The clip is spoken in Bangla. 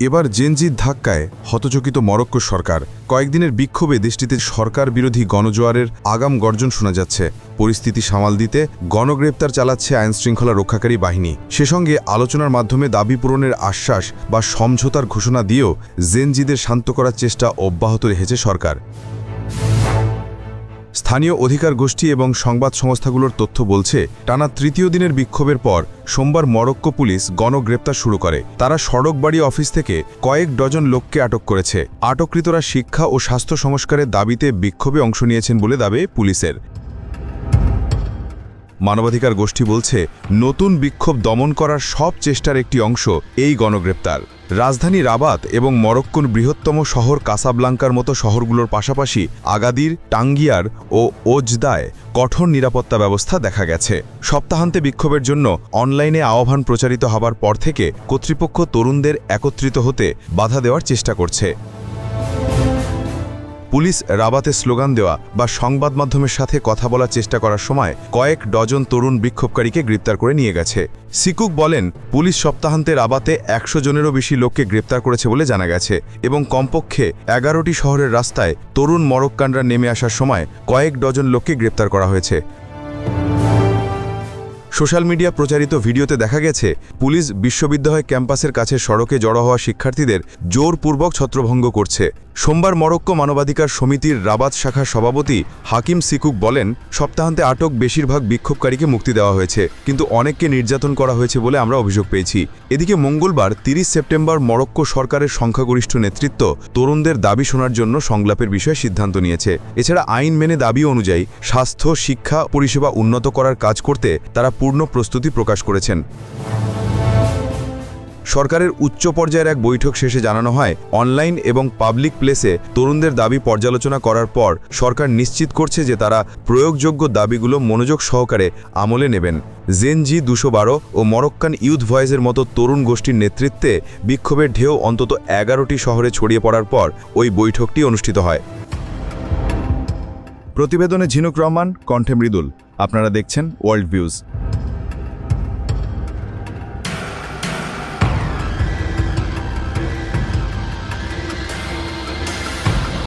এবার জেনজির ধাক্কায় হতচকিত মরক্কো সরকার। কয়েকদিনের বিক্ষোভে দেশটিতে সরকার বিরোধী গণজোয়ারের আগাম গর্জন শোনা যাচ্ছে। পরিস্থিতি সামাল দিতে গণগ্রেপ্তার চালাচ্ছে আইনশৃঙ্খলা রক্ষাকারী বাহিনী। সে সঙ্গে আলোচনার মাধ্যমে দাবি পূরণের আশ্বাস বা সমঝোতার ঘোষণা দিয়েও জেনজিদের শান্ত করার চেষ্টা অব্যাহত রেখেছে সরকার। স্থানীয় অধিকার গোষ্ঠী এবং সংবাদ সংস্থাগুলোর তথ্য বলছে, টানা তৃতীয় দিনের বিক্ষোভের পর সোমবার মরক্কো পুলিশ গণগ্রেপ্তার শুরু করে। তারা সড়ক বাড়ি অফিস থেকে কয়েক ডজন লোককে আটক করেছে। আটককৃতরা শিক্ষা ও স্বাস্থ্য সংস্কারের দাবিতে বিক্ষোভে অংশ নিয়েছেন বলে দাবি পুলিশের। মানবাধিকার গোষ্ঠী বলছে, নতুন বিক্ষোভ দমন করার সব চেষ্টার একটি অংশ এই গণগ্রেপ্তার। রাজধানী রাবাত এবং মরক্কোর বৃহত্তম শহর কাসাব্লাঙ্কার মতো শহরগুলোর পাশাপাশি আগাদির, টাঙ্গিয়ার ও ওজদায় কঠোর নিরাপত্তা ব্যবস্থা দেখা গেছে। সপ্তাহান্তে বিক্ষোভের জন্য অনলাইনে আহ্বান প্রচারিত হবার পর থেকে কর্তৃপক্ষ তরুণদের একত্রিত হতে বাধা দেওয়ার চেষ্টা করছে। পুলিশ রাবাতে স্লোগান দেওয়া বা সংবাদ মাধ্যমের সাথে কথা বলার চেষ্টা করার সময় কয়েক ডজন তরুণ বিক্ষোভকারীকে গ্রেপ্তার করে নিয়ে গেছে। সিকুক বলেন, পুলিশ সপ্তাহান্তে রাবাতে 100 জনেরও বেশি লোককে গ্রেপ্তার করেছে বলে জানা গেছে এবং কমপক্ষে 11টি শহরের রাস্তায় তরুণ মরক্কানরা নেমে আসার সময় কয়েক ডজন লোককে গ্রেপ্তার করা হয়েছে। সোশ্যাল মিডিয়া প্রচারিত ভিডিওতে দেখা গেছে, পুলিশ বিশ্ববিদ্যালয় ক্যাম্পাসের কাছে সড়কে জড়ো হওয়া শিক্ষার্থীদের জোরপূর্বক ছত্রভঙ্গ করছে। সোমবার মরক্কো মানবাধিকার সমিতির রাবাত শাখার সভাপতি হাকিম সিকুক বলেন, সপ্তাহান্তে আটক বেশিরভাগ বিক্ষোভকারীকে মুক্তি দেওয়া হয়েছে, কিন্তু অনেককে নির্যাতন করা হয়েছে বলে আমরা অভিযোগ পেয়েছি। এদিকে মঙ্গলবার 30 সেপ্টেম্বর মরক্কো সরকারের সংখ্যাগরিষ্ঠ নেতৃত্ব তরুণদের দাবি শোনার জন্য সংলাপের বিষয়ে সিদ্ধান্ত নিয়েছে। এছাড়া আইন মেনে দাবি অনুযায়ী স্বাস্থ্য, শিক্ষা পরিষেবা উন্নত করার কাজ করতে তারা পূর্ণ প্রস্তুতি প্রকাশ করেছেন। সরকারের উচ্চ পর্যায়ের এক বৈঠক শেষে জানানো হয়, অনলাইন এবং পাবলিক প্লেসে তরুণদের দাবি পর্যালোচনা করার পর সরকার নিশ্চিত করছে যে তারা প্রয়োগযোগ্য দাবিগুলো মনোযোগ সহকারে আমলে নেবেন। জেনজি 212 ও মরক্কান ইউথ ভয়েসের মতো তরুণ গোষ্ঠীর নেতৃত্বে বিক্ষোভের ঢেউ অন্তত 11টি শহরে ছড়িয়ে পড়ার পর ওই বৈঠকটি অনুষ্ঠিত হয়। প্রতিবেদনে ঝিনুক রহমান, কণ্ঠে মৃদুল। আপনারা দেখছেন ওয়ার্ল্ড ভিউজ।